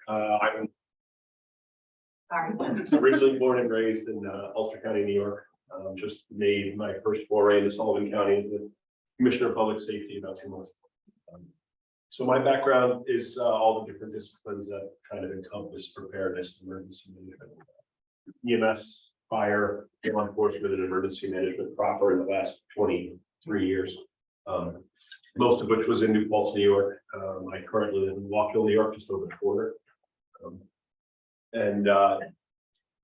I'm Sorry. originally born and raised in Ulster County, New York. Just made my first foray into Sullivan County as the Commissioner of Public Safety about 2 months. So my background is all the different disciplines that kind of encompass preparedness, emergency management, EMS, fire, law enforcement, and emergency management proper in the last 23 years. Most of which was in New Paltz, New York. I currently live in Walkill, New York, just over the border. And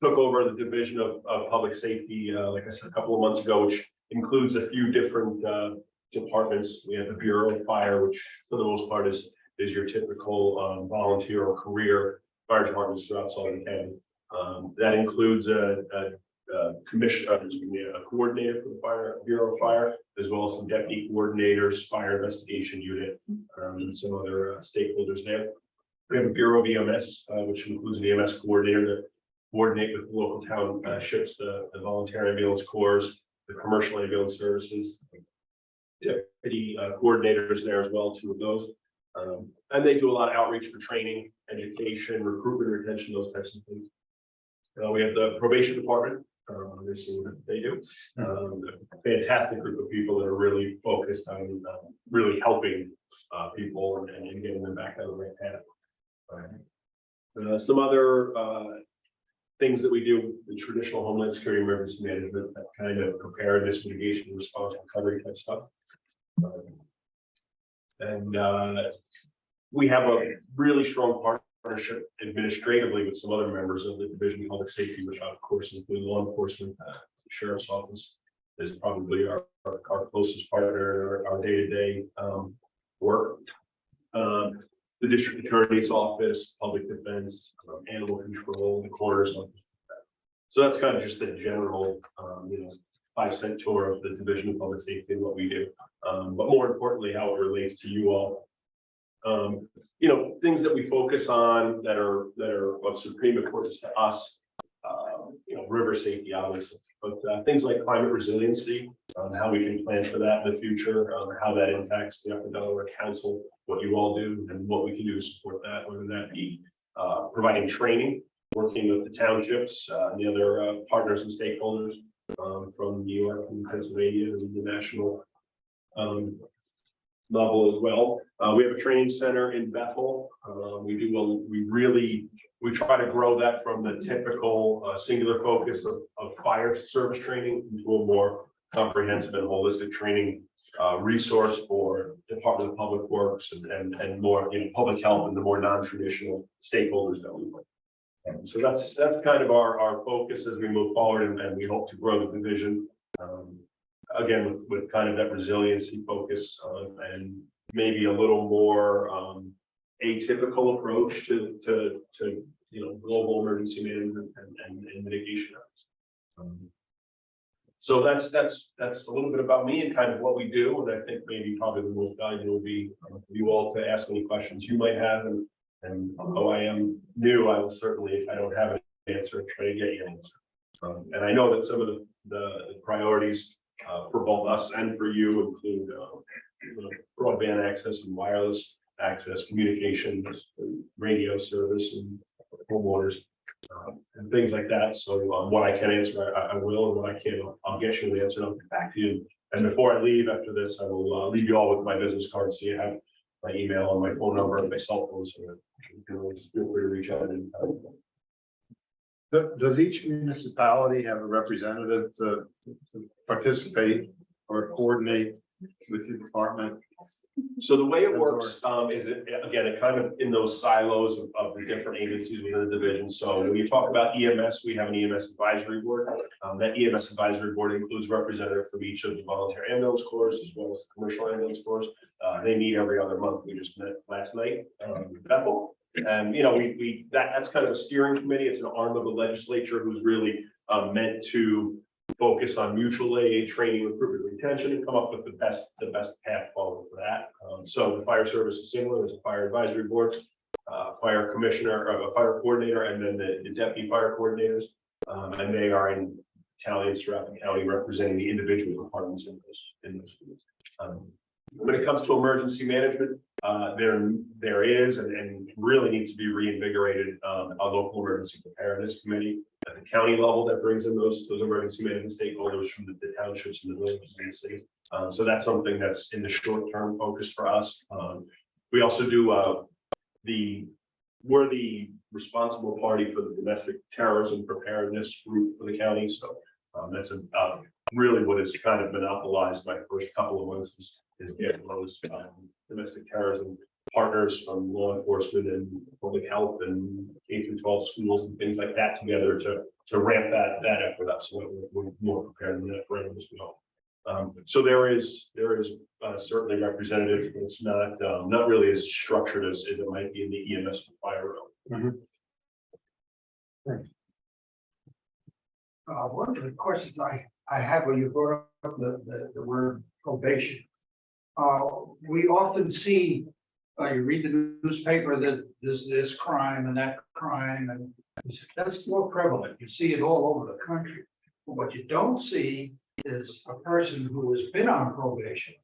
took over the division of public safety, like I said, a couple of months ago, which includes a few different departments. We have the Bureau of Fire, which for the most part is your typical volunteer or career fire departments throughout Sullivan County. That includes a coordinator for the Fire Bureau of Fire, as well as some deputy coordinators, fire investigation unit, and some other stakeholders there. We have a Bureau of EMS, which includes an EMS coordinator that coordinate with the local town ships, the volunteer ambulance corps, the commercial ambulance services. Deputy coordinators there as well, 2 of those. And they do a lot of outreach for training, education, recruitment, retention, those types of things. We have the probation department. Obviously what they do. A fantastic group of people that are really focused on really helping people and getting them back on the right path. Some other things that we do, the traditional homeland security, emergency management, that kind of preparedness, mitigation, response, recovery type stuff. And we have a really strong partnership administratively with some other members of the Division of Public Safety, which of course include law enforcement. The Sheriff's Office is probably our closest partner in our day-to-day work. The District Attorney's Office, Public Defense, Animal Control, the Coroner's Office. So that's kind of just the general 5-cent tour of the Division of Public Safety and what we do. But more importantly, how it relates to you all. Things that we focus on that are of supreme importance to us. River safety, obviously, but things like climate resiliency, how we can plan for that in the future, how that impacts the Upper Delaware Council, what you all do, and what we can do to support that, whether that be providing training, working with the townships, and the other partners and stakeholders from New York and Pennsylvania and the national level as well. We have a training center in Bethel. We try to grow that from the typical singular focus of fire service training into a more comprehensive and holistic training resource for Department of Public Works and more public health and the more non-traditional stakeholders that we work. So that's kind of our focus as we move forward, and we hope to grow the division. Again, with kind of that resiliency focus and maybe a little more atypical approach to global emergency management and mitigation. So that's a little bit about me and kind of what we do, and I think maybe probably the most valuable will be for you all to ask any questions you might have, and although I am new, I will certainly, if I don't have an answer, try to get you an answer. And I know that some of the priorities for both us and for you include broadband access and wireless access, communications, radio service, and homeowners, and things like that. So what I can answer, I will, and what I can't, I'll get you the answer, and I'll get back to you. And before I leave after this, I will leave you all with my business card, so you have my email and my phone number and my cell phone, so you can always feel free to reach out anytime. Does each municipality have a representative to participate or coordinate with your department? So the way it works is it kind of in those silos of the different agencies within the division. So when you talk about EMS, we have an EMS advisory board. That EMS advisory board includes representatives from each of the volunteer ambulance corps as well as the commercial ambulance corps. They meet every other month. We just met last night in Bethel. And that's kind of a steering committee. It's an arm of the legislature who's really meant to focus on mutual aid, training, recruitment, retention, and come up with the best path forward for that. So the fire service is similar. There's a fire advisory board, fire commissioner, or a fire coordinator, and then the deputy fire coordinators, and they are in battalions throughout the county representing the individual departments in those schools. When it comes to emergency management, there is and really needs to be reinvigorated, a local emergency preparedness committee at the county level that brings in those emergency management stakeholders from the townships and the villages and the cities. So that's something that's in the short term focus for us. We also do we're the responsible party for the domestic terrorism preparedness group for the county. So that's really what has kind of monopolized my first couple of months is getting those domestic terrorism partners from law enforcement and public health and K-12 schools and things like that together to ramp that effort up so that we're more prepared than that for as well. So there is certainly representatives, but it's not really as structured as it might be in the EMS and fire realm. One of the questions I have when you brought up the word probation. We often see, you read the newspaper that there's this crime and that crime, and that's more prevalent. You see it all over the country. But what you don't see is a person who has been on probation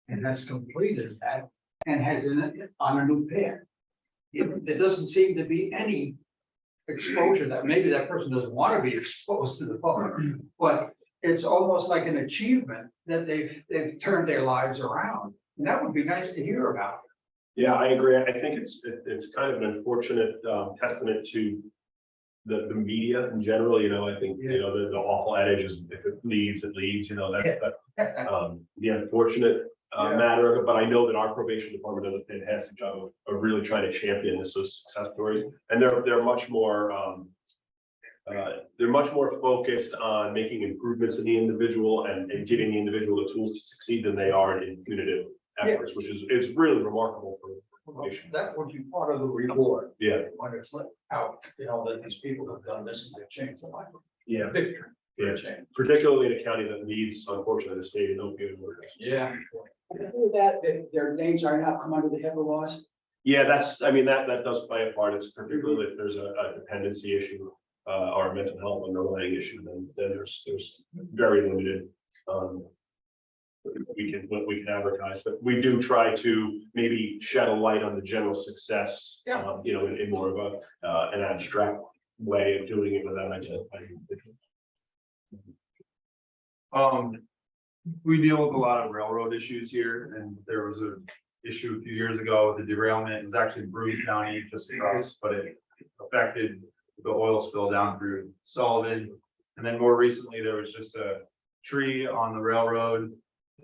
and has completed that and has on a new path. There doesn't seem to be any exposure that maybe that person doesn't want to be exposed to the public, but it's almost like an achievement that they've turned their lives around. And that would be nice to hear about. Yeah, I agree. I think it's kind of an unfortunate testament to the media in general. You know, I think you know the awful adage is if it leads, it leads. You know, that's the unfortunate matter of it. But I know that our probation department does a fantastic job of really trying to champion those success stories, and they're much more focused on making improvements in the individual and giving the individual the tools to succeed than they are in punitive efforts, which is really remarkable for probation. That would be part of the reward. Yeah. When it's let out, you know, that these people have done this and they've changed their life. Yeah. Victory. Yeah. Particularly in a county that needs, unfortunately, the state of opioid overdose. Yeah. That their names are not come under the HIPAA laws. Yeah, that does play a part. It's particularly if there's a dependency issue or a mental health underlying issue, then there's very limited we can advertise, but we do try to maybe shed a light on the general success, you know, in more of an abstract way of doing it without identifying. We deal with a lot of railroad issues here, and there was an issue a few years ago with the derailment. It was actually Broome County just across, but it affected the oil spill down through Sullivan. And then more recently, there was just a tree on the railroad,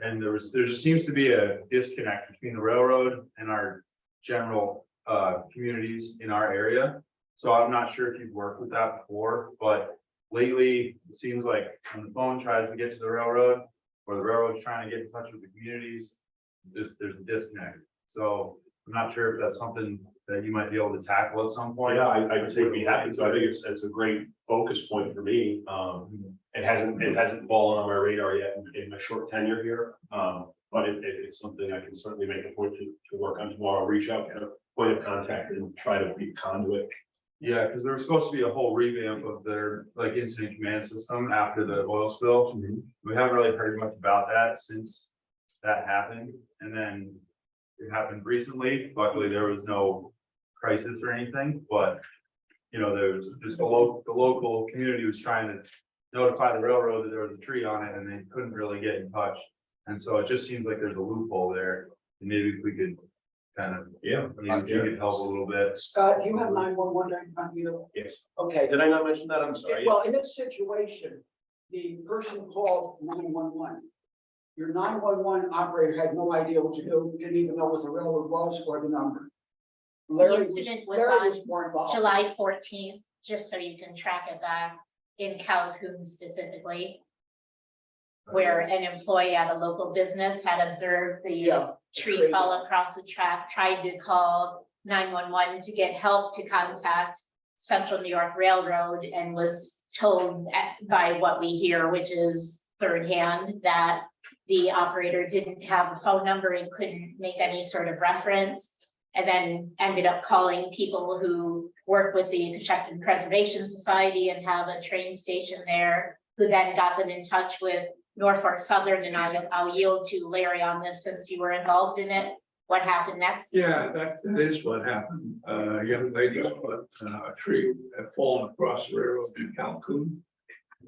and there just seems to be a disconnect between the railroad and our general communities in our area. So I'm not sure if you've worked with that before, but lately it seems like when the phone tries to get to the railroad or the railroad's trying to get in touch with the communities, there's a disconnect. So I'm not sure if that's something that you might be able to tackle at some point. Yeah, I would say be happy to. I think it's a great focus point for me. It hasn't fallen on my radar yet in my short tenure here. But it's something I can certainly make a point to work on tomorrow. Reach out, get a point of contact, and try to be conduit. Yeah, because there was supposed to be a whole revamp of their incident command system after the oil spill. We haven't really heard much about that since that happened, and then it happened recently. Luckily, there was no crisis or anything, but you know, there was just the local community was trying to notify the railroad that there was a tree on it, and they couldn't really get in touch. And so it just seems like there's a loophole there, and maybe if we could kind of you could help a little bit. Scott, do you have 911 right in front of you? Yes. Okay. Did I not mention that? I'm sorry. Well, in this situation, the person called 911. Your 911 operator had no idea what to do, didn't even know what the railroad was or the number. The incident was on more involved. July 14th, just so you can track it back, in Calhoun specifically, where an employee at a local business had observed the tree fall across the track, tried to call 911 to get help to contact Central New York Railroad, and was told by what we hear, which is third hand, that the operator didn't have a phone number and couldn't make any sort of reference, and then ended up calling people who work with the Presentation-Sullivan and have a train station there, who then got them in touch with Norfolk Southern, and I'll yield to Larry on this since you were involved in it. What happened next? Yeah, that is what happened. A young lady, a tree had fallen across the railroad in Calhoun.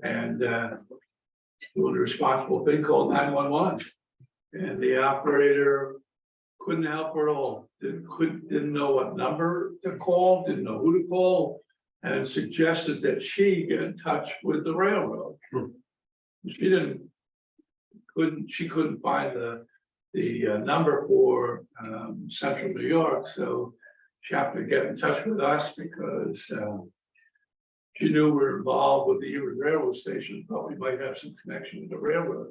And doing the responsible thing called 911. And the operator couldn't help her at all. Didn't know what number to call, didn't know who to call, and suggested that she get in touch with the railroad. She couldn't find the number for Central New York, so she happened to get in touch with us because she knew we were involved with the Erie Railroad Station, but we might have some connection with the railroad.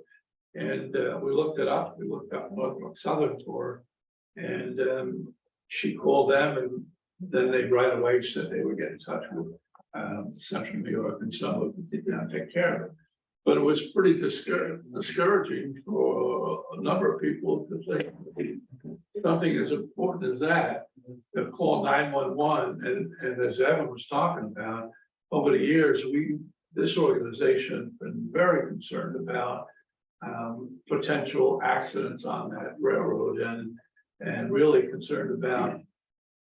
And we looked it up, we looked up Norfolk Southern for her, and she called them, and then they right away said they would get in touch with Central New York, and some of them did not take care of it. But it was pretty discouraging for a number of people to think something as important as that, to call 911, and as Evan was talking about, over the years, this organization has been very concerned about potential accidents on that railroad, and really concerned about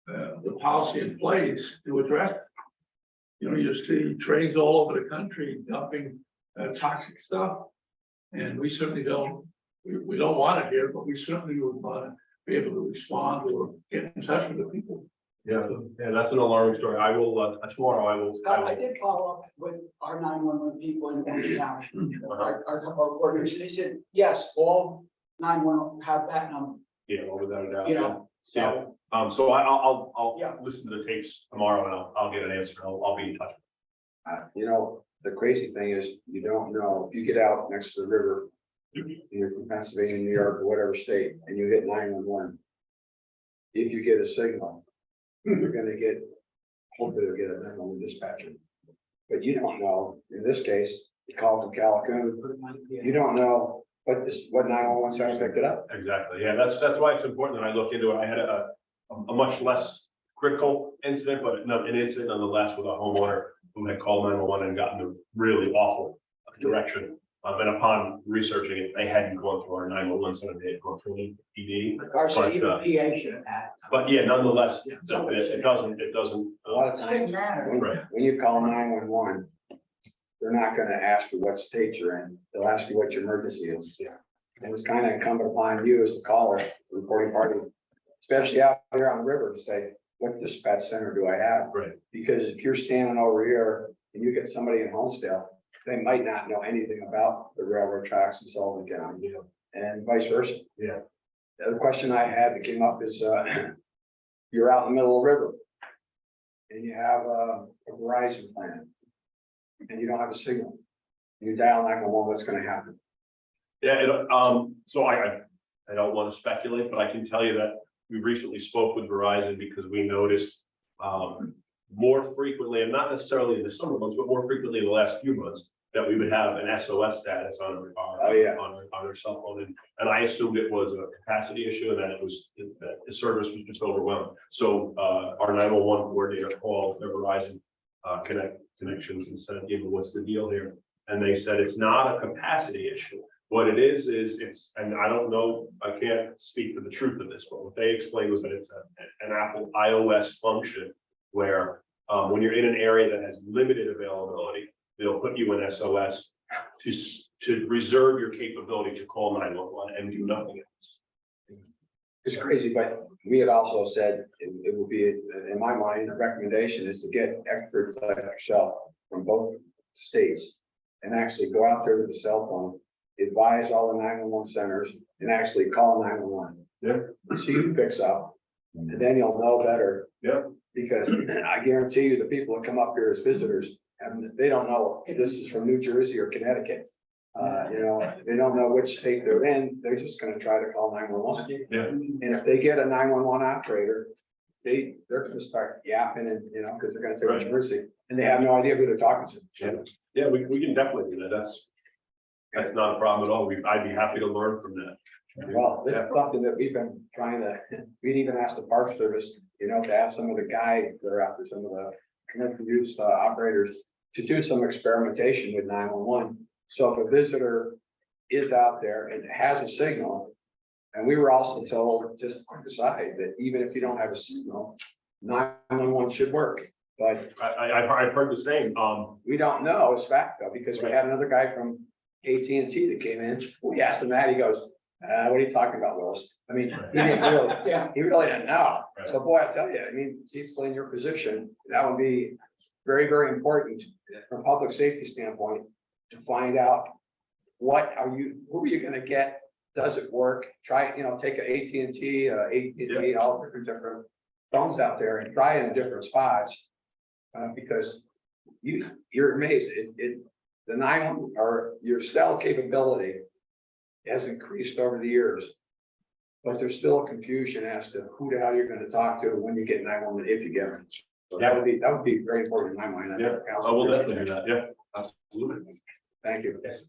the policy in place to address it. You know, you see trains all over the country dumping toxic stuff, and we certainly don't want it here, but we certainly would want to be able to respond or get in touch with the people. Yeah, that's an alarming story. I will, tomorrow I will. Scott, I did follow up with our 911 people in Orange County, our coordinators. They said, yes, all 911 have that number, Yeah, without a doubt. you know, Yeah. so. So I'll Yeah. listen to the tapes tomorrow and I'll get an answer. I'll be in touch. You know, the crazy thing is, you don't know, if you get out next to the river, you're from Pennsylvania, New York, or whatever state, and you hit 911. If you get a signal, you're gonna get, hopefully you'll get a 911 dispatcher. But you don't know, in this case, you call from Calhoun, you don't know what 911 center picked it up. Exactly. Yeah, that's why it's important that I look into it. I had a much less critical incident, but an incident nonetheless with a homeowner who had called 911 and gotten the really awful direction. And upon researching it, they hadn't gone through our 911 center, they had gone through an ED. Our city But, PA should have had. But yeah, nonetheless, it doesn't. A lot of times, when you call 911, they're not gonna ask you what state you're in, they'll ask you what your emergency is. Yeah. And it's kind of incumbent upon you as the caller, the reporting party, especially out here on the river, to say, what dispatch center do I have? Right. Because if you're standing over here and you get somebody in Homestead, they might not know anything about the railroad tracks in Sullivan County, and vice versa. Yeah. The other question I had that came up is, you're out in the middle of the river and you have a Verizon plan and you don't have a signal. You dial 911, what's gonna happen? Yeah, so I don't want to speculate, but I can tell you that we recently spoke with Verizon because we noticed more frequently, and not necessarily in the summer months, but more frequently in the last few months, that we would have an SOS status on our cell phone. And I assumed it was a capacity issue and that the service was just overwhelmed. So our 911 coordinator called the Verizon connections and said, what's the deal here? And they said it's not a capacity issue. What it is it's, and I don't know, I can't speak to the truth of this, but what they explained was that it's an Apple iOS function where when you're in an area that has limited availability, they'll put you in SOS to reserve your capability to call 911 and do nothing else. It's crazy, but we had also said it would be, in my mind, a recommendation is to get experts like yourself from both states and actually go out there with the cell phone, advise all the 911 centers, and actually call 911. Yeah. See who picks up, and then you'll know better. Yeah. Because I guarantee you, the people that come up here as visitors, and they don't know if this is from New Jersey or Connecticut. They don't know which state they're in. They're just going to try to call 911. Yeah. And if they get a 911 operator, they're going to start yapping and, because they're going to say which emergency, and they have no idea who they're talking to. Yeah, we can definitely do that. That's not a problem at all. I'd be happy to learn from that. Well, this is something that we've been trying to, we'd even asked the Park Service, to have some of the guys that are after some of the commercial use operators to do some experimentation with 911. So if a visitor is out there and has a signal. And we were also told, just to decide that even if you don't have a signal, 911 should work. But I've heard the same, we don't know as fact though, because we had another guy from AT&T that came in. We asked him that, he goes, what are you talking about, Willis? I mean, he didn't really, Yeah. he really didn't know. Right. But boy, I tell you, I mean, people in your position, that would be very, very important from a public safety standpoint to find out who are you gonna get? Does it work? Try, take an AT&T, all different phones out there and try it in different spots. Because you're amazed, the 911 or your cell capability has increased over the years. But there's still a confusion as to who the hell you're gonna talk to when you get 911, if you get it. So that would be very important in my mind. yeah, I will definitely do that, yeah, absolutely. Thank you. Yes.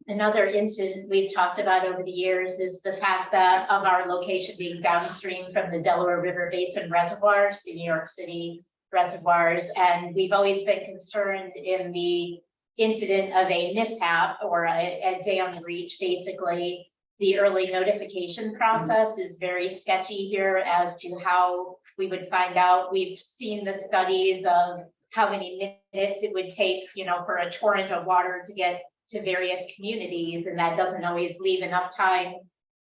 Another incident we've talked about over the years is the fact that of our location being downstream from the Delaware River Basin reservoirs, the New York City reservoirs, and we've always been concerned in the incident of a mishap or a dam breach, basically. The early notification process is very sketchy here as to how we would find out. We've seen the studies of how many minutes it would take, for a torrent of water to get to various communities, and that doesn't always leave enough time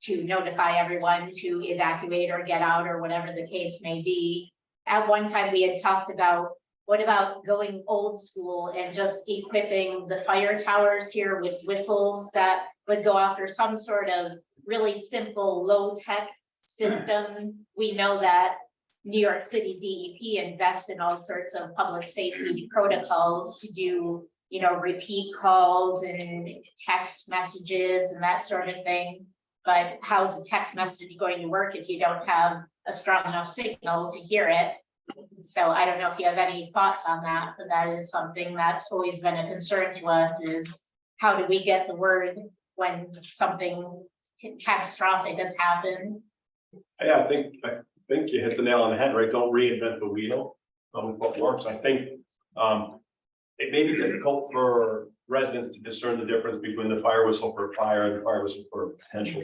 to notify everyone to evacuate or get out or whatever the case may be. At one time, we had talked about, what about going old school and just equipping the fire towers here with whistles that would go after some sort of really simple, low-tech system. We know that New York City DEP invests in all sorts of public safety protocols to do, repeat calls and text messages and that sort of thing. But how's a text message going to work if you don't have a strong enough signal to hear it? So I don't know if you have any thoughts on that, but that is something that's always been a concern to us, is how do we get the word when something catastrophic has happened? Yeah, I think you hit the nail on the head, right? Don't reinvent the wheel. What works, I think, it may be difficult for residents to discern the difference between the fire whistle for a fire and the fire whistle for a potential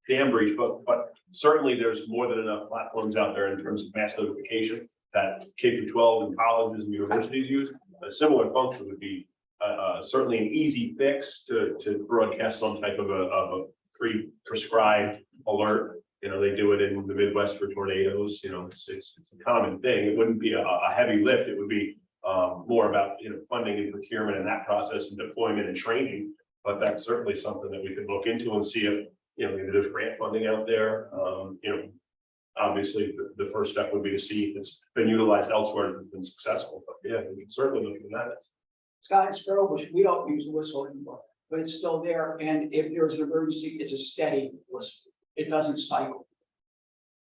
dam breach, but certainly there's more than enough platforms out there in terms of mass notification that K-12 and colleges and universities use. A similar function would be certainly an easy fix to broadcast some type of a pre-prescribed alert. They do it in the Midwest for tornadoes. It's a common thing. It wouldn't be a heavy lift. It would be more about funding and procurement and that process and deployment and training. But that's certainly something that we could look into and see if maybe there's grant funding out there. Obviously the first step would be to see if it's been utilized elsewhere and it's been successful. But yeah, we can certainly look into that. Scott, Sparrow, we don't use the whistle anymore, but it's still there. And if there's an emergency, it's a steady whistle. It doesn't cycle.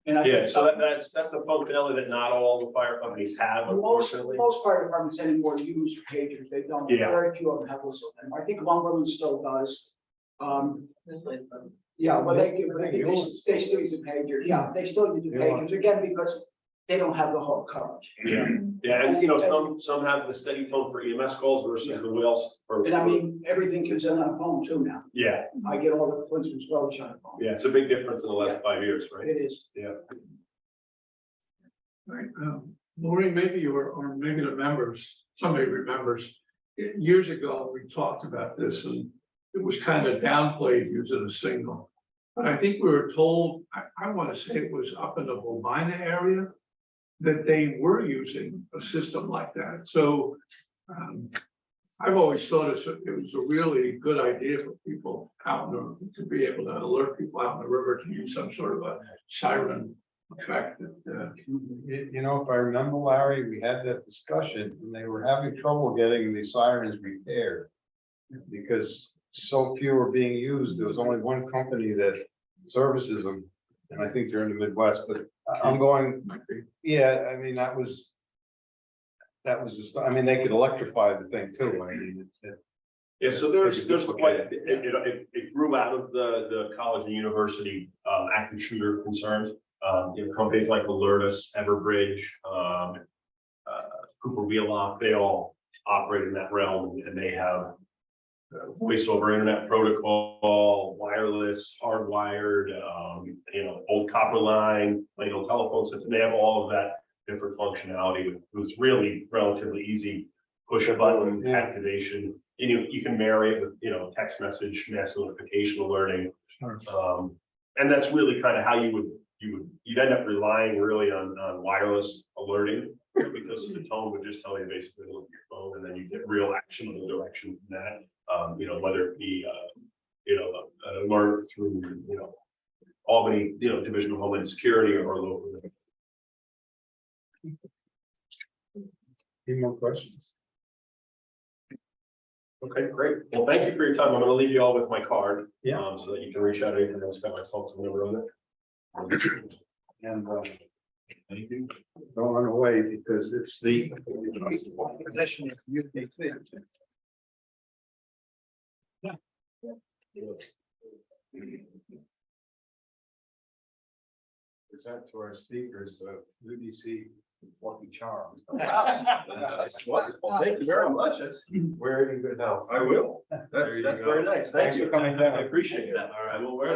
And I Yeah, think so that's a functionality that not all the fire companies have, unfortunately. most fire departments anymore use pagers. They don't. Yeah. Very few of them have whistles anymore. I think Lumberland still does. Yeah, well, they still use a pager. Yeah, they still use the pagers again because they don't have the whole coverage. Yeah, yeah, and some have the steady tone for EMS calls versus the wheels for. And I mean, everything comes in on a phone too now. Yeah, I get all the Flintstones Roach on a phone. yeah, it's a big difference in the last 5 years, right? It is. Yeah. Right, Maureen, maybe you were, or maybe the members, somebody remembers, years ago, we talked about this and it was kind of downplayed using a signal. But I think we were told, I want to say it was up in the Bovina area, that they were using a system like that. So I've always thought it was a really good idea for people out there to be able to alert people out in the river to use some sort of a siren effect. If I remember, Larry, we had that discussion and they were having trouble getting the sirens repaired because so few are being used. There was only one company that services them, and I think they're in the Midwest. But I'm going, yeah. I mean, that was just. I mean, they could electrify the thing too. I mean, Yeah, so there's quite, it grew out of the college and university active shooter concerns. Companies like Alertus, Everbridge, Cooper Wheelock, they all operate in that realm, and they have voice over internet protocol, wireless, hardwired, old copper line, plain old telephone system. They have all of that different functionality. It was really relatively easy, push a button Yeah. activation. And you can marry it with, text message, mass notification alerting. And that's really kind of how you'd end up relying really on wireless alerting, because the tone would just tell you basically look at your phone, and then you get real actionable direction from that. Whether it be, an alert through, Albany, Division of Homeland Security or local. Any more questions? Okay, great. Well, thank you for your time. I'm gonna leave you all with my card. Yeah. So that you can reach out anything else, got my phone number on it. And, Anything? don't run away because it's the. Position of UDC. Present to our speakers, UDC Lucky Charms. That's wonderful. Thank you very much. We're in good health. I will. That's very nice. Thank Thanks you. for coming down. I appreciate that. All right, we'll wear that.